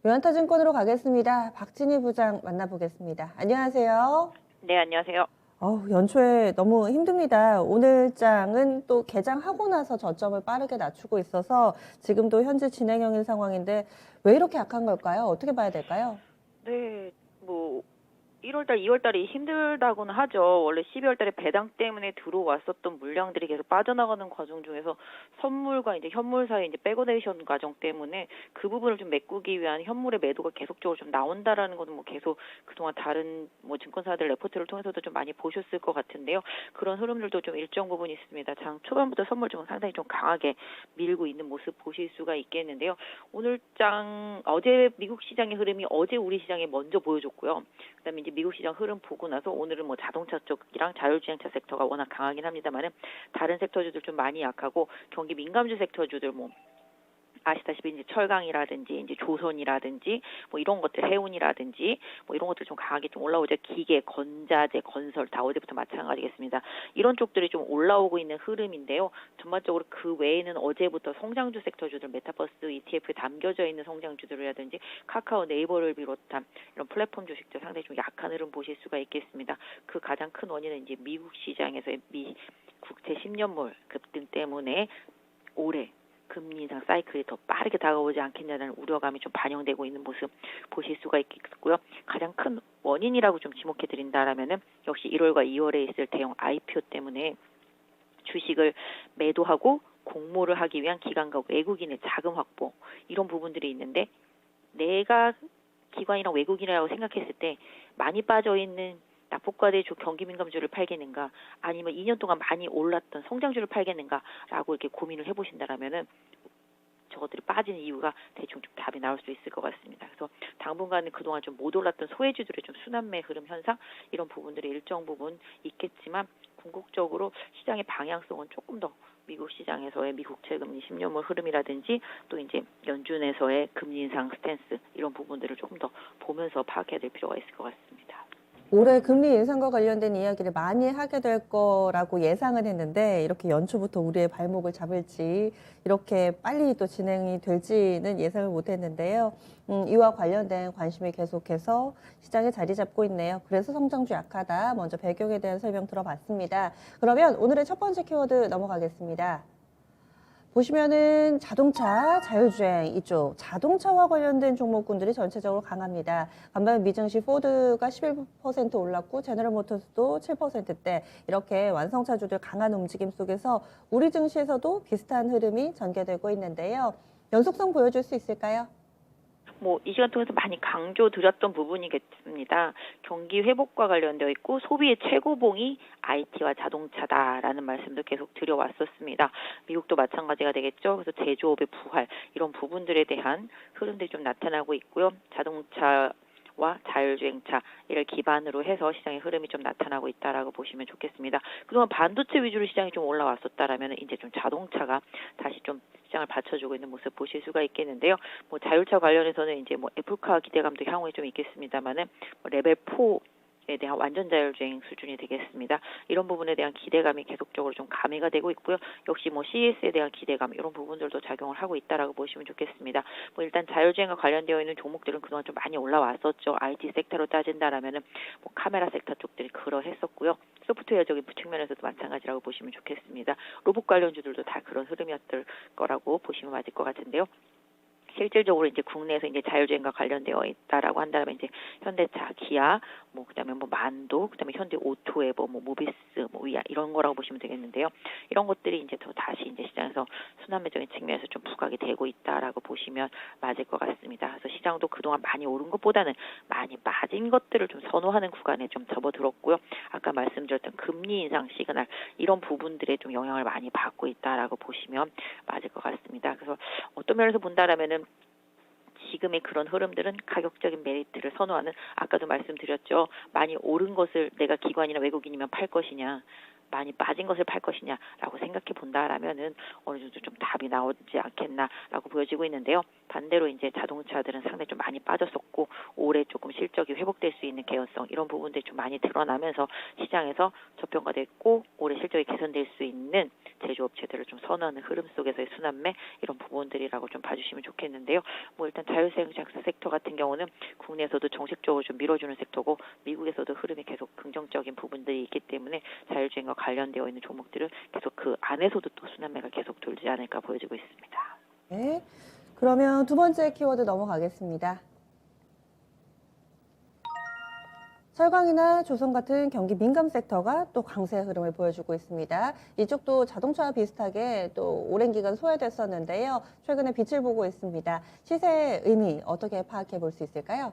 유한타증권으로 가겠습니다. 박진희 부장 만나보겠습니다. 안녕하세요. 네, 안녕하세요. 연초에 너무 힘듭니다. 오늘 장은 또 개장하고 나서 저점을 빠르게 낮추고 있어서 지금도 현재 진행형인 상황인데 왜 이렇게 약한 걸까요? 어떻게 봐야 될까요? 네, 뭐 1월달, 2월달이 힘들다고는 하죠. 원래 12월달에 배당 때문에 들어왔었던 물량들이 계속 빠져나가는 과정 중에서 선물과 이제 현물 사이 이제 백오데이션 과정 때문에 그 부분을 좀 메꾸기 위한 현물의 매도가 계속적으로 좀 나온다라는 거는 뭐 계속 그동안 다른 뭐 증권사들 레포트를 통해서도 좀 많이 보셨을 것 같은데요. 그런 흐름들도 좀 일정 부분 있습니다. 장 초반부터 선물 쪽은 상당히 좀 강하게 밀고 있는 모습 보실 수가 있겠는데요. 오늘 장 어제 미국 시장의 흐름이 어제 우리 시장에 먼저 보여줬고요. 그다음에 이제 미국 시장 흐름 보고 나서 오늘은 뭐 자동차 쪽이랑 자율주행차 섹터가 워낙 강하긴 합니다만은 다른 섹터주들 좀 많이 약하고 경기 민감주 섹터주들 뭐 아시다시피 이제 철강이라든지 이제 조선이라든지 뭐 이런 것들 해운이라든지 뭐 이런 것들 좀 강하게 좀 올라오죠. 기계, 건자재, 건설 다 어제부터 마찬가지겠습니다. 이런 쪽들이 좀 올라오고 있는 흐름인데요. 전반적으로 그 외에는 어제부터 성장주 섹터주들 메타버스 ETF에 담겨져 있는 성장주들이라든지 카카오, 네이버를 비롯한 이런 플랫폼 주식들 상당히 좀 약한 흐름 보실 수가 있겠습니다. 그 가장 큰 원인은 이제 미국 시장에서의 미 국채 10년물 급등 때문에 올해 금리 인상 사이클이 더 빠르게 다가오지 않겠냐는 우려감이 좀 반영되고 있는 모습 보실 수가 있겠고요. 가장 큰 원인이라고 좀 지목해 드린다라면은 역시 1월과 2월에 있을 대형 IPO 때문에 주식을 매도하고 공모를 하기 위한 기관과 외국인의 자금 확보 이런 부분들이 있는데 내가 기관이랑 외국인이라고 생각했을 때 많이 빠져 있는 낙폭과대 경기 민감주를 팔겠는가 아니면 2년 동안 많이 올랐던 성장주를 팔겠는가라고 이렇게 고민을 해보신다라면은 저것들이 빠지는 이유가 대충 좀 답이 나올 수 있을 것 같습니다. 그래서 당분간은 그동안 좀 못 올랐던 소외주들의 좀 순환매 흐름 현상 이런 부분들이 일정 부분 있겠지만 궁극적으로 시장의 방향성은 조금 더 미국 시장에서의 미국채 금리 10년물 흐름이라든지 또 이제 연준에서의 금리 인상 스탠스 이런 부분들을 조금 더 보면서 파악해야 될 필요가 있을 것 같습니다. 올해 금리 인상과 관련된 이야기를 많이 하게 될 거라고 예상은 했는데 이렇게 연초부터 우리의 발목을 잡을지 이렇게 빨리 또 진행이 될지는 예상을 못 했는데요. 이와 관련된 관심이 계속해서 시장에 자리 잡고 있네요. 그래서 성장주 약하다. 먼저 배경에 대한 설명 들어봤습니다. 그러면 오늘의 첫 번째 키워드 넘어가겠습니다. 보시면은 자동차, 자율주행 이쪽 자동차와 관련된 종목군들이 전체적으로 강합니다. 반면 미증시 포드가 11% 올랐고 제너럴 모터스도 7%대 이렇게 완성차주들 강한 움직임 속에서 우리 증시에서도 비슷한 흐름이 전개되고 있는데요. 연속성 보여줄 수 있을까요? 뭐 이 시간 통해서 많이 강조드렸던 부분이겠습니다. 경기 회복과 관련되어 있고 소비의 최고봉이 IT와 자동차다라는 말씀도 계속 드려왔었습니다. 미국도 마찬가지가 되겠죠. 그래서 제조업의 부활 이런 부분들에 대한 흐름들이 좀 나타나고 있고요. 자동차 와 자율주행차를 기반으로 해서 시장의 흐름이 좀 나타나고 있다라고 보시면 좋겠습니다. 그동안 반도체 위주로 시장이 좀 올라왔었다라면 이제 좀 자동차가 다시 좀 시장을 받쳐주고 있는 모습 보실 수가 있겠는데요. 뭐 자율차 관련해서는 이제 뭐 애플카 기대감도 향후에 좀 있겠습니다만은 뭐 레벨 4에 대한 완전 자율주행 수준이 되겠습니다. 이런 부분에 대한 기대감이 계속적으로 좀 가미가 되고 있고요. 역시 뭐 CES에 대한 기대감 이런 부분들도 작용을 하고 있다라고 보시면 좋겠습니다. 뭐 일단 자율주행과 관련되어 있는 종목들은 그동안 좀 많이 올라왔었죠. IT 섹터로 따진다라면은 뭐 카메라 섹터 쪽들이 그러했었고요. 소프트웨어적인 측면에서도 마찬가지라고 보시면 좋겠습니다. 로봇 관련주들도 다 그런 흐름이었을 거라고 보시면 맞을 것 같은데요. 실질적으로 이제 국내에서 이제 자율주행과 관련되어 있다라고 한다면 이제 현대차, 기아, 뭐 그다음에 뭐 만도, 그다음에 현대 오토에버, 뭐 모비스, 뭐 위아 이런 거라고 보시면 되겠는데요. 이런 것들이 이제 더 다시 이제 시장에서 순환매적인 측면에서 좀 부각이 되고 있다라고 보시면 맞을 것 같습니다. 그래서 시장도 그동안 많이 오른 것보다는 많이 빠진 것들을 좀 선호하는 구간에 좀 접어들었고요. 아까 말씀드렸던 금리 인상 시그널 이런 부분들에 좀 영향을 많이 받고 있다라고 보시면 맞을 것 같습니다. 그래서 어떤 면에서 본다라면은 지금의 그런 흐름들은 가격적인 메리트를 선호하는 아까도 말씀드렸죠. 많이 오른 것을 내가 기관이나 외국인이면 팔 것이냐 많이 빠진 것을 팔 것이냐라고 생각해 본다라면은 어느 정도 좀 답이 나오지 않겠나라고 보여지고 있는데요. 반대로 이제 자동차들은 상당히 좀 많이 빠졌었고 올해 조금 실적이 회복될 수 있는 개연성 이런 부분들이 좀 많이 드러나면서 시장에서 저평가됐고 올해 실적이 개선될 수 있는 제조업체들을 좀 선호하는 흐름 속에서의 순환매 이런 부분들이라고 좀 봐주시면 좋겠는데요. 뭐 일단 자율주행 섹터 같은 경우는 국내에서도 정책적으로 좀 밀어주는 섹터고 미국에서도 흐름이 계속 긍정적인 부분들이 있기 때문에 자율주행과 관련되어 있는 종목들은 계속 그 안에서도 또 순환매가 계속 돌지 않을까 보여지고 있습니다. 네. 그러면 두 번째 키워드 넘어가겠습니다. 철강이나 조선 같은 경기 민감 섹터가 또 강세 흐름을 보여주고 있습니다. 이쪽도 자동차와 비슷하게 또 오랜 기간 소외됐었는데요. 최근에 빛을 보고 있습니다. 시세의 의미 어떻게 파악해 볼 수 있을까요?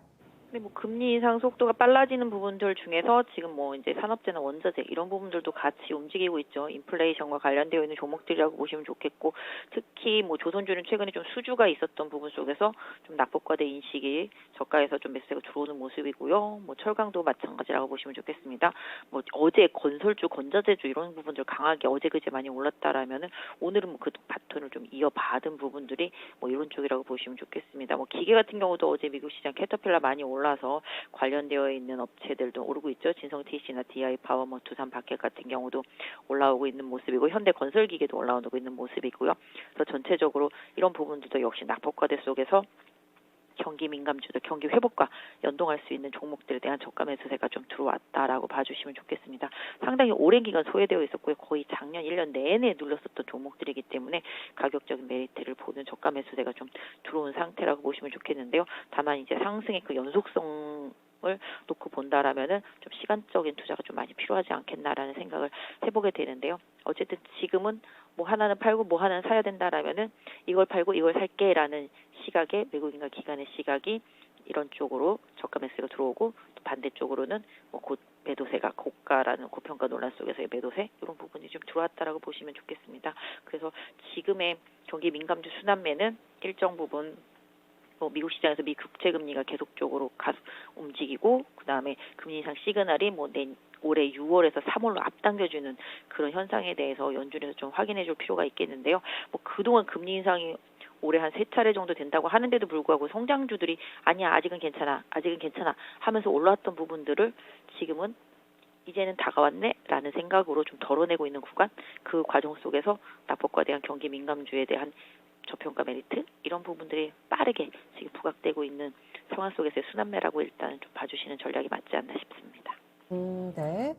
근데 뭐 금리 인상 속도가 빨라지는 부분들 중에서 지금 뭐 이제 산업재나 원자재 이런 부분들도 같이 움직이고 있죠. 인플레이션과 관련되어 있는 종목들이라고 보시면 좋겠고 특히 뭐 조선주는 최근에 좀 수주가 있었던 부분 속에서 좀 낙폭과대 인식이 저가에서 좀 매수세가 들어오는 모습이고요. 뭐 철강도 마찬가지라고 보시면 좋겠습니다. 뭐 어제 건설주, 건자재주 이런 부분들 강하게 어제 그제 많이 올랐다라면은 오늘은 뭐 그 바톤을 좀 이어받은 부분들이 뭐 이런 쪽이라고 보시면 좋겠습니다. 뭐 기계 같은 경우도 어제 미국 시장 캐터필라 많이 올라서 관련되어 있는 업체들도 오르고 있죠. 진성TC나 DI파워, 뭐 두산 바켓 같은 경우도 올라오고 있는 모습이고 현대건설기계도 올라오고 있는 모습이고요. 그래서 전체적으로 이런 부분들도 역시 낙폭과대 속에서 경기 민감주들 경기 회복과 연동할 수 있는 종목들에 대한 저가 매수세가 좀 들어왔다라고 봐주시면 좋겠습니다. 상당히 오랜 기간 소외되어 있었고요. 거의 작년 1년 내내 눌렸었던 종목들이기 때문에 가격적인 메리트를 보는 저가 매수세가 좀 들어온 상태라고 보시면 좋겠는데요. 다만 이제 상승의 그 연속성을 놓고 본다라면은 좀 시간적인 투자가 좀 많이 필요하지 않겠나라는 생각을 해보게 되는데요. 어쨌든 지금은 뭐 하나는 팔고 뭐 하나는 사야 된다라면은 이걸 팔고 이걸 살게라는 시각에 외국인과 기관의 시각이 이런 쪽으로 저가 매수가 들어오고 또 반대쪽으로는 뭐 곧 매도세가 고가라는 고평가 논란 속에서의 매도세 이런 부분이 좀 들어왔다라고 보시면 좋겠습니다. 그래서 지금의 경기 민감주 순환매는 일정 부분 뭐 미국 시장에서 미 국채 금리가 계속적으로 움직이고 그다음에 금리 인상 시그널이 뭐 올해 6월에서 3월로 앞당겨주는 그런 현상에 대해서 연준에서 좀 확인해줄 필요가 있겠는데요. 뭐 그동안 금리 인상이 올해 한 3차례 정도 된다고 하는데도 불구하고 성장주들이 아니야 아직은 괜찮아 하면서 올라왔던 부분들을 지금은 이제는 다가왔네 라는 생각으로 좀 덜어내고 있는 구간 그 과정 속에서 낙폭과 대한 경기 민감주에 대한 저평가 메리트 이런 부분들이 빠르게 지금 부각되고 있는 상황 속에서의 순환매라고 일단 좀 봐주시는 전략이 맞지 않나 싶습니다. 네.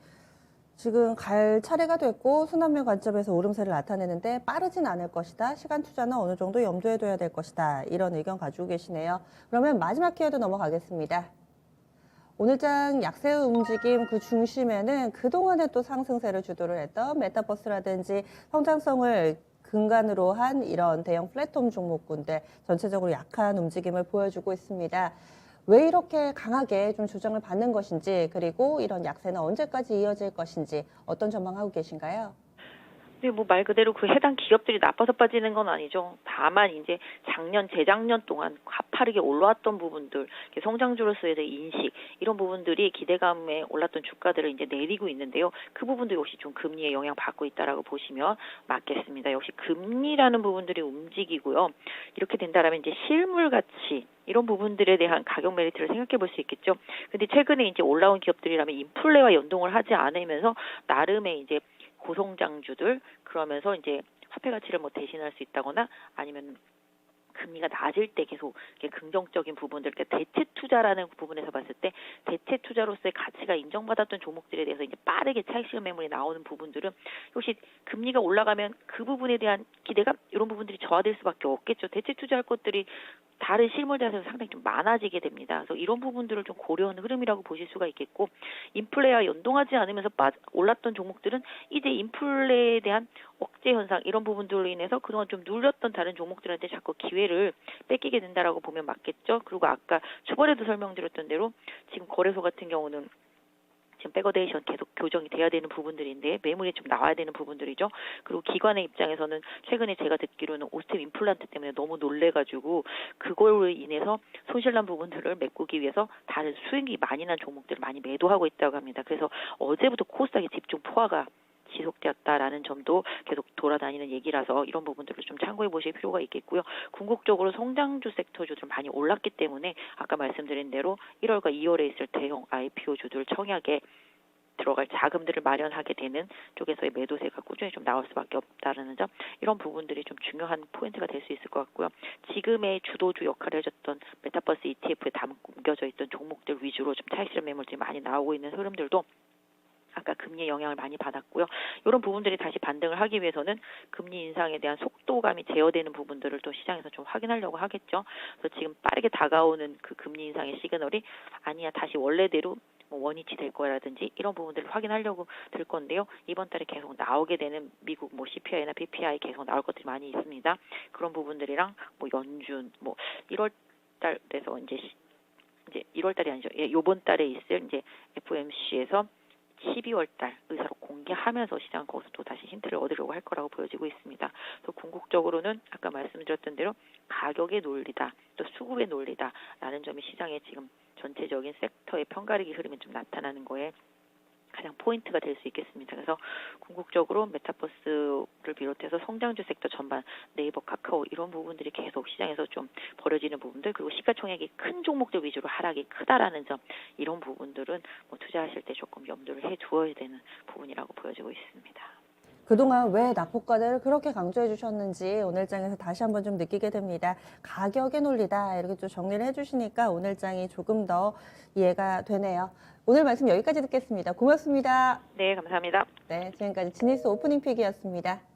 지금 갈 차례가 됐고 순환매 관점에서 오름세를 나타내는데 빠르진 않을 것이다. 시간 투자는 어느 정도 염두에 둬야 될 것이다. 이런 의견 가지고 계시네요. 그러면 마지막 키워드 넘어가겠습니다. 오늘장 약세 움직임 그 중심에는 그동안에 또 상승세를 주도를 했던 메타버스라든지 성장성을 근간으로 한 이런 대형 플랫폼 종목군들 전체적으로 약한 움직임을 보여주고 있습니다. 왜 이렇게 강하게 좀 조정을 받는 것인지 그리고 이런 약세는 언제까지 이어질 것인지 어떤 전망하고 계신가요? 네, 뭐 말 그대로 그 해당 기업들이 나빠서 빠지는 건 아니죠. 다만 이제 작년, 재작년 동안 가파르게 올라왔던 부분들, 성장주로서의 인식 이런 부분들이 기대감에 올랐던 주가들을 이제 내리고 있는데요. 그 부분도 역시 좀 금리에 영향 받고 있다라고 보시면 맞겠습니다. 역시 금리라는 부분들이 움직이고요. 이렇게 된다라면 이제 실물 가치 이런 부분들에 대한 가격 메리트를 생각해 볼 수 있겠죠. 근데 최근에 이제 올라온 기업들이라면 인플레와 연동을 하지 않으면서 나름의 이제 고성장주들 그러면서 이제 화폐 가치를 뭐 대신할 수 있다거나 아니면 금리가 낮을 때 계속 긍정적인 부분들, 그러니까 대체 투자라는 부분에서 봤을 때 대체 투자로서의 가치가 인정받았던 종목들에 대해서 이제 빠르게 차익 실현 매물이 나오는 부분들은 역시 금리가 올라가면 그 부분에 대한 기대감 이런 부분들이 저하될 수밖에 없겠죠. 대체 투자할 것들이 다른 실물 자산에서 상당히 좀 많아지게 됩니다. 그래서 이런 부분들을 좀 고려하는 흐름이라고 보실 수가 있겠고 인플레와 연동하지 않으면서 올랐던 종목들은 이제 인플레에 대한 억제 현상 이런 부분들로 인해서 그동안 좀 눌렸던 다른 종목들한테 자꾸 기회를 뺏기게 된다라고 보면 맞겠죠. 그리고 아까 초반에도 설명드렸던 대로 지금 거래소 같은 경우는 지금 백어데이션 계속 교정이 돼야 되는 부분들인데 매물이 좀 나와야 되는 부분들이죠. 그리고 기관의 입장에서는 최근에 제가 듣기로는 오스템 임플란트 때문에 너무 놀래가지고 그걸로 인해서 손실난 부분들을 메꾸기 위해서 다른 수익이 많이 난 종목들을 많이 매도하고 있다고 합니다. 그래서 어제부터 코스닥의 집중 포화가 지속되었다라는 점도 계속 돌아다니는 얘기라서 이런 부분들을 좀 참고해 보실 필요가 있겠고요. 궁극적으로 성장주 섹터주들 많이 올랐기 때문에 아까 말씀드린 대로 1월과 2월에 있을 대형 IPO주들 청약에 들어갈 자금들을 마련하게 되는 쪽에서의 매도세가 꾸준히 좀 나올 수밖에 없다라는 점, 이런 부분들이 좀 중요한 포인트가 될 수 있을 것 같고요. 지금의 주도주 역할을 해줬던 메타버스 ETF에 담겨져 있던 종목들 위주로 좀 차익실현 매물들이 많이 나오고 있는 흐름들도 아까 금리의 영향을 많이 받았고요. 이런 부분들이 다시 반등을 하기 위해서는 금리 인상에 대한 속도감이 제어되는 부분들을 또 시장에서 좀 확인하려고 하겠죠. 그래서 지금 빠르게 다가오는 그 금리 인상의 시그널이 아니야 다시 원래대로 원위치 될 거라든지 이런 부분들을 확인하려고 될 건데요. 이번 달에 계속 나오게 되는 미국 CPI나 PPI 계속 나올 것들이 많이 있습니다. 그런 부분들이랑 연준 1월 달에서 이제 1월 달이 아니죠. 이번 달에 있을 이제 FOMC에서 12월 달 의사로 공개하면서 시장 거기서 또 다시 힌트를 얻으려고 할 거라고 보여지고 있습니다. 또 궁극적으로는 아까 말씀드렸던 대로 가격의 논리다, 또 수급의 논리다라는 점이 시장의 지금 전체적인 섹터의 편가르기 흐름이 좀 나타나는 거에 가장 포인트가 될 수 있겠습니다. 그래서 궁극적으로 메타버스를 비롯해서 성장주 섹터 전반, 네이버, 카카오 이런 부분들이 계속 시장에서 좀 벌어지는 부분들, 그리고 시가총액이 큰 종목들 위주로 하락이 크다라는 점, 이런 부분들은 투자하실 때 조금 염두를 해두어야 되는 부분이라고 보여지고 있습니다. 그동안 왜 낙폭과대를 그렇게 강조해 주셨는지 오늘 장에서 다시 한번 좀 느끼게 됩니다. 가격의 논리다 이렇게 좀 정리를 해주시니까 오늘 장이 조금 더 이해가 되네요. 오늘 말씀 여기까지 듣겠습니다. 고맙습니다. 네, 감사합니다. 네, 지금까지 지니스 오프닝 픽이었습니다.